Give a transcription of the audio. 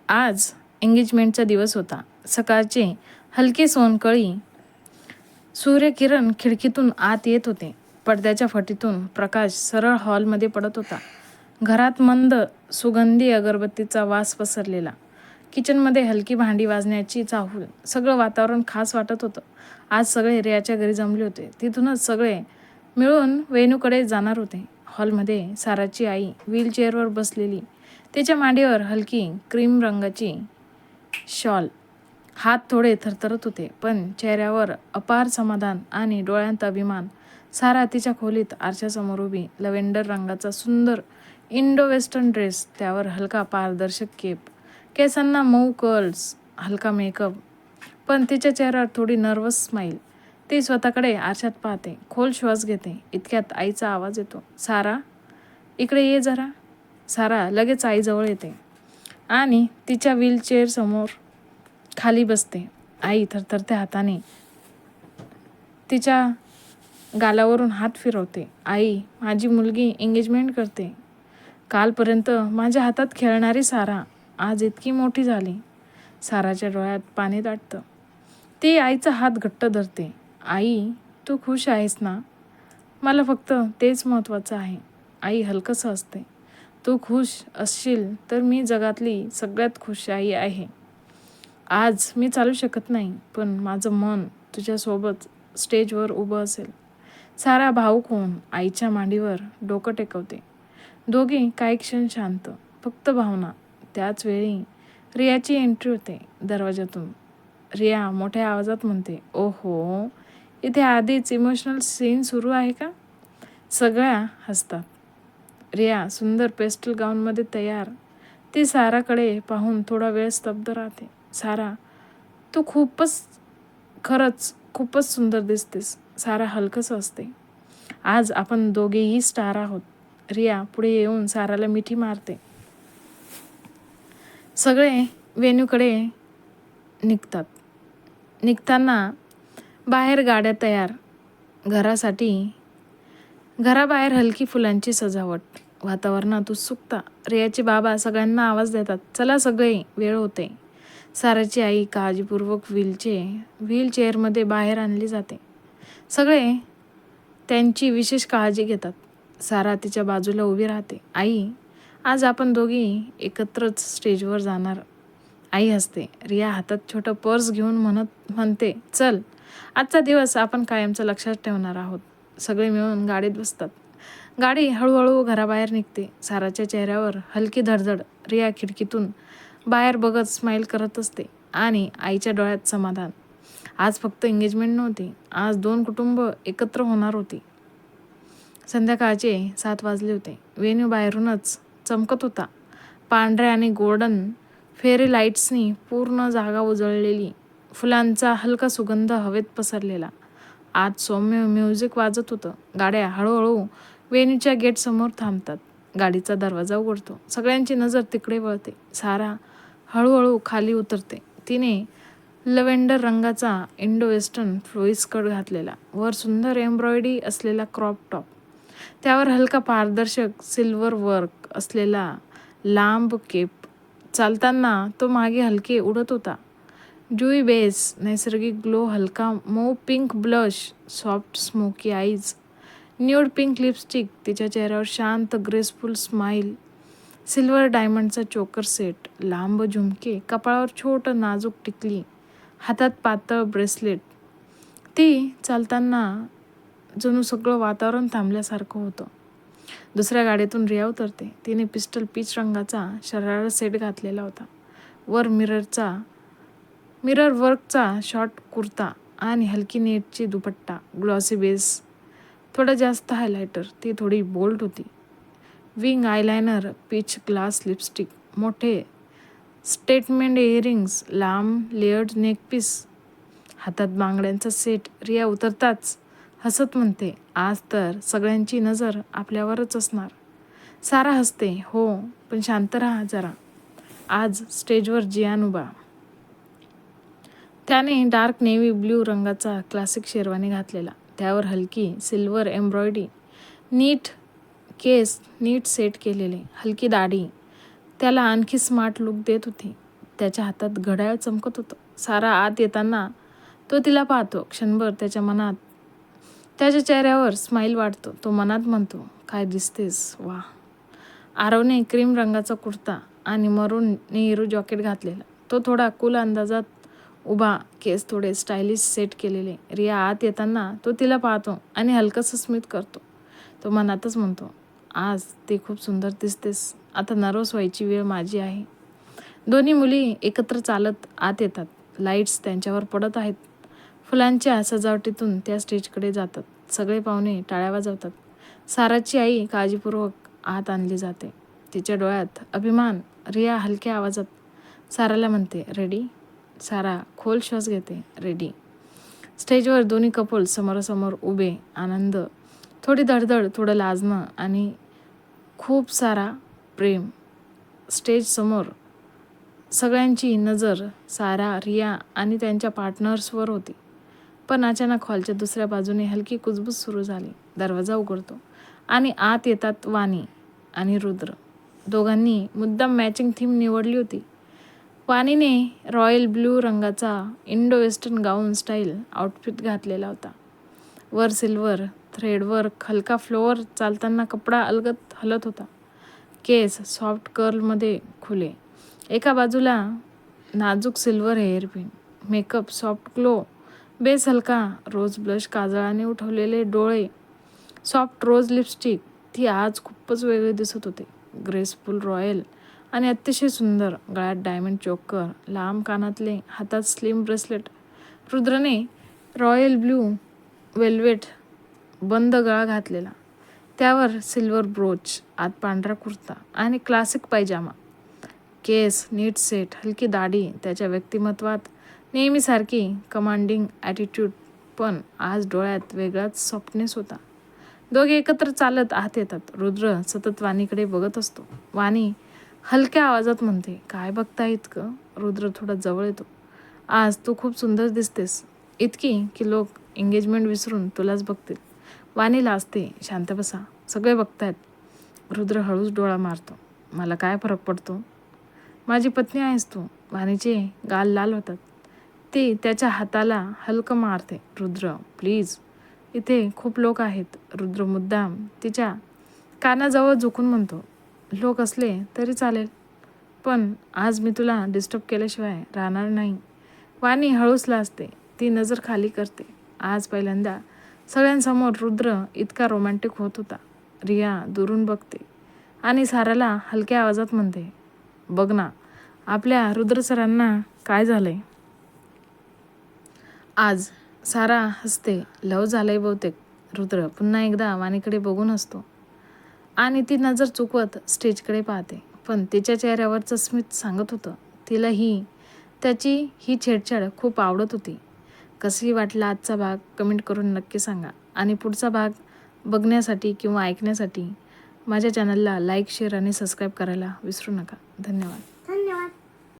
आज एंगेजमेंटचा दिवस होता. सकाळचे हलके सोनकळी सूर्यकिरण खिडकीतून आत येत होते. पडद्याच्या फटीतून प्रकाश सरळ हॉलमध्ये पडत होता. घरात मंद सुगंधी अगरबत्तीचा वास पसरलेला. किचनमध्ये हलकी भांडी वाजण्याची चाहूल. सगळं वातावरण खास वाटत होतं. आज सगळे रियाच्या घरी जमले होते. तिथूनच सगळे मिळून वेणूकडे जाणार होते. हॉलमध्ये साराची आई व्हीलचेअरवर बसलेली. तिच्या मांडीवर हलकी क्रीम रंगाची शॉल. हात थोडे थरथरत होते, पण चेहऱ्यावर अपार समाधान आणि डोळ्यांत अभिमान. सारा तिच्या खोलीत आरशासमोर उभी. लव्हेंडर रंगाचा सुंदर इंडो वेस्टर्न ड्रेस, त्यावर हलका पारदर्शक केप, केसांना मऊ कर्ल्स, हलका मेकअप, पण तिच्या चेहऱ्यावर थोडी नर्वस स्माईल. ती स्वतःकडे आरशात पाहते, खोल श्वास घेते. इतक्यात आईचा आवाज येतो, सारा इकडे ये जरा. सारा लगेच आईजवळ येते आणि तिच्या व्हीलचेअर समोर खाली बसते. आई थरथरत्या हाताने तिच्या गालावरून हात फिरवते. आई, माझी मुलगी एंगेजमेंट करते. कालपर्यंत माझ्या हातात खेळणारी सारा आज इतकी मोठी झाली. साराच्या डोळ्यात पाणी दाटतं. ती आईचा हात घट्ट धरते. आई, तू खुश आहेस ना? मला फक्त तेच महत्त्वाचं आहे. आई हलकंसं हसते. तू खुश असशील तर मी जगातली सगळ्यात खुश आई आहे. आज मी चालू शकत नाही, पण माझं मन तुझ्यासोबत स्टेजवर उभं असेल. सारा भावूक होऊन आईच्या मांडीवर डोकं टेकवते. दोघी काही क्षण शांत, फक्त भावना. त्याच वेळी रियाची एंट्री होते दरवाजातून. रिया मोठ्या आवाजात म्हणते, ओहो, इथे आधीच इमोशनल सीन सुरू आहे का? सगळ्या हसतात. रिया सुंदर पेस्टल गाऊनमध्ये तयार. ती साराकडे पाहून थोडा वेळ स्तब्ध राहते. सारा, तू खरंच खूपच सुंदर दिसतेस. सारा हलकंसं असते. आज आपण दोघेही स्टार आहोत. रिया पुढे येऊन साराला मिठी मारते. सगळे वेणूकडे निघतात. निघताना बाहेर गाड्या तयार. घराबाहेर हलकी फुलांची सजावट. वातावरणात उत्सुकता. रियाचे बाबा सगळ्यांना आवाज देतात, चला सगळे, वेळ होते. साराची आई काळजीपूर्वक व्हीलचेअरमध्ये बाहेर आणली जाते. सगळे त्यांची विशेष काळजी घेतात. सारा तिच्या बाजूला उभी राहते. आई, आज आपण दोघी एकत्रच स्टेजवर जाणार. आई हसते. रिया हातात छोटं पर्स घेऊन म्हणते, चल, आजचा दिवस आपण कायमचं लक्षात ठेवणार आहोत. सगळे मिळून गाडीत बसतात. गाडी हळूहळू घराबाहेर निघते. साराच्या चेहऱ्यावर हलकी धडधड. रिया खिडकीतून बाहेर बघत स्माईल करत असते आणि आईच्या डोळ्यात समाधान. आज फक्त एंगेजमेंट नव्हती, आज दोन कुटुंब एकत्र होणार होती. संध्याकाळचे 7 वाजले होते. वेन्यू बाहेरूनच चमकत होता. पांढऱ्या आणि गोल्डन फेरी लाईट्सनी पूर्ण जागा उजळलेली. फुलांचा हलका सुगंध हवेत पसरलेला. आज सौम्य म्युझिक वाजत होतं. गाड्या हळूहळू वेन्यूच्या गेटसमोर थांबतात. गाडीचा दरवाजा उघडतो. सगळ्यांची नजर तिकडे वळते. सारा हळूहळू खाली उतरते. तिने लव्हेंडर रंगाचा इंडो वेस्टर्न फ्लोई स्कर्ट घातलेला, वर सुंदर एम्ब्रॉयडरी असलेला क्रॉप टॉप, त्यावर हलका पारदर्शक सिल्वर वर्क असलेला लांब केप. चालताना तो मागे हलके उडत होता. ड्यूई बेस, नैसर्गिक ग्लो, हलका मऊ pink blush, soft smoky eyes, nude pink lipstick, तिच्या चेहऱ्यावर शांत ग्रेसफुल स्माईल, सिल्वर डायमंडचा चोकर सेट, लांब झुमके, कपाळावर छोटं नाजूक टिकली, हातात पातळ ब्रेसलेट. ती चालताना जणू सगळं वातावरण थांबल्यासारखं होतं. दुसऱ्या गाडीतून रिया उतरते. तिने पिस्टल पीच रंगाचा शरारा सेट घातलेला होता. वर मिरर वर्कचा शॉर्ट कुर्ता आणि हलकी नेटची दुपट्टा. ग्लॉसी बेस, थोडं जास्त हायलायटर, ती थोडी बोल्ड होती. Wing eyeliner, peach glass lipstick, मोठे स्टेटमेंट इयरिंग्स, लांब लेयर्ड नेकपीस, हातात बांगड्यांचा सेट. रिया उतरताच हसत म्हणते, आज तर सगळ्यांची नजर आपल्यावरच असणार. सारा हसते, हो, पण शांत राहा जरा. आज स्टेजवर जियान उभा. त्याने डार्क नेव्ही ब्ल्यू रंगाचा क्लासिक शेरवानी घातलेला, त्यावर हलकी सिल्वर एम्ब्रॉयडरी, नीट केस नीट सेट केलेले, हलकी दाढी त्याला आणखी स्मार्ट लुक देत होती. त्याच्या हातात घड्याळ चमकत होतं. सारा आत येताना तो तिला पाहतो. क्षणभर त्याच्या मनात, त्याच्या चेहऱ्यावर स्माईल वाटतो. तो मनात म्हणतो, काय दिसतेस वा. आरवने क्रीम रंगाचा कुर्ता आणि मरून नेहरू जॅकेट घातलेला. तो थोडा कूल अंदाजात उभा, केस थोडे स्टायलिश सेट केलेले. रिया आत येताना तो तिला पाहतो आणि हलकंसं स्मित करतो. तो मनातच म्हणतो, आज ते खूप सुंदर दिसतेस. आता नर्वस व्हायची वेळ माझी आहे. दोन्ही मुली एकत्र चालत आत येतात. लाईट्स त्यांच्यावर पडत आहेत. फुलांच्या सजावटीतून त्या स्टेजकडे जातात. सगळे पाहुणे टाळ्या वाजवतात. साराची आई काळजीपूर्वक आत आणली जाते. तिच्या डोळ्यात अभिमान. रिया हलक्या आवाजात साराला म्हणते, रेडी. सारा खोल श्वास घेते, रेडी. स्टेजवर दोन्ही कपल समोरासमोर उभे. आनंद, थोडी धडधड, थोडं लाजणं आणि खूप सारा प्रेम. स्टेज समोर सगळ्यांची नजर सारा, रिया आणि त्यांच्या पार्टनर्सवर होती. पण अचानक हॉलच्या दुसऱ्या बाजूने हलकी कुजबूज सुरू झाली. दरवाजा उघडतो आणि आत येतात वाणी आणि रुद्र. दोघांनी मुद्दाम मॅचिंग थीम निवडली होती. वाणीने रॉयल ब्ल्यू रंगाचा इंडो वेस्टर्न गाऊन स्टाईल आउटफिट घातलेला होता. वर सिल्वर थ्रेडवर्क, हलका फ्लोअर, चालताना कपडा अलगद हलत होता. केस सॉफ्ट कर्लमध्ये खुले. एका बाजूला नाजूक silver hairpin. Makeup soft glow. Base हलका रोज ब्लश, काजळाने उठवलेले डोळे, सॉफ्ट रोज लिपस्टिक. ती आज खूपच वेगळी दिसत होते. ग्रेसफुल, रॉयल आणि अतिशय सुंदर. गळ्यात डायमंड चोकर, लांब कानातले, हातात स्लिम ब्रेसलेट. रुद्रने रॉयल ब्ल्यू वेल्वेट बंद गळा घातलेला. त्यावर सिल्वर ब्रोच, आत पांढरा कुर्ता आणि क्लासिक पायजामा. केस नीट सेट, हलकी दाढी. त्याच्या व्यक्तिमत्वात नेहमीसारखी कमांडिंग ॲटिट्यूड, पण आज डोळ्यात वेगळाच सॉफ्टनेस होता. दोघे एकत्र चालत आत येतात. रुद्र सतत वाणीकडे बघत असतो. वाणी हलक्या आवाजात म्हणते, काय बघता इतकं. रुद्र थोडा जवळ येतो. आज तू खूप सुंदर दिसतेस, इतकी की लोक एंगेजमेंट विसरून तुलाच बघतील. वाणी लाजते, शांत बसा, सगळे बघतायत. रुद्र हळूच डोळा मारतो, मला काय फरक पडतो, माझी पत्नी आहेस तू. वाणीचे गाल लाल होतात. ती त्याच्या हाताला हलकं मारते. रुद्र प्लीज, इथे खूप लोक आहेत. रुद्र मुद्दाम तिच्या कानाजवळ झुकून म्हणतो, लोक असले तरी चालेल, पण आज मी तुला डिस्टर्ब केल्याशिवाय राहणार नाही. वाणी हळूच लाजते. ती नजर खाली करते. आज पहिल्यांदा सगळ्यांसमोर रुद्र इतका रोमॅन्टिक होत होता. रिया दुरून बघते आणि साराला हलक्या आवाजात म्हणते, बघ ना आपल्या रुद्र सरांना काय झालंय. आज सारा हसते. लव झालंय बहुतेक. रुद्र पुन्हा एकदा वाणीकडे बघून हसतो आणि ती नजर चुकवत स्टेजकडे पाहते. पण तिच्या चेहऱ्यावरचं स्मित सांगत होतं, तिला त्याची ही छेडछाड खूप आवडत होती. कशी वाटला आजचा भाग कमेंट करून नक्की सांगा. आणि पुढचा भाग बघण्यासाठी किंवा ऐकण्यासाठी माझ्या चॅनलला लाईक, शेअर आणि सबस्क्राईब करायला विसरू नका. धन्यवाद.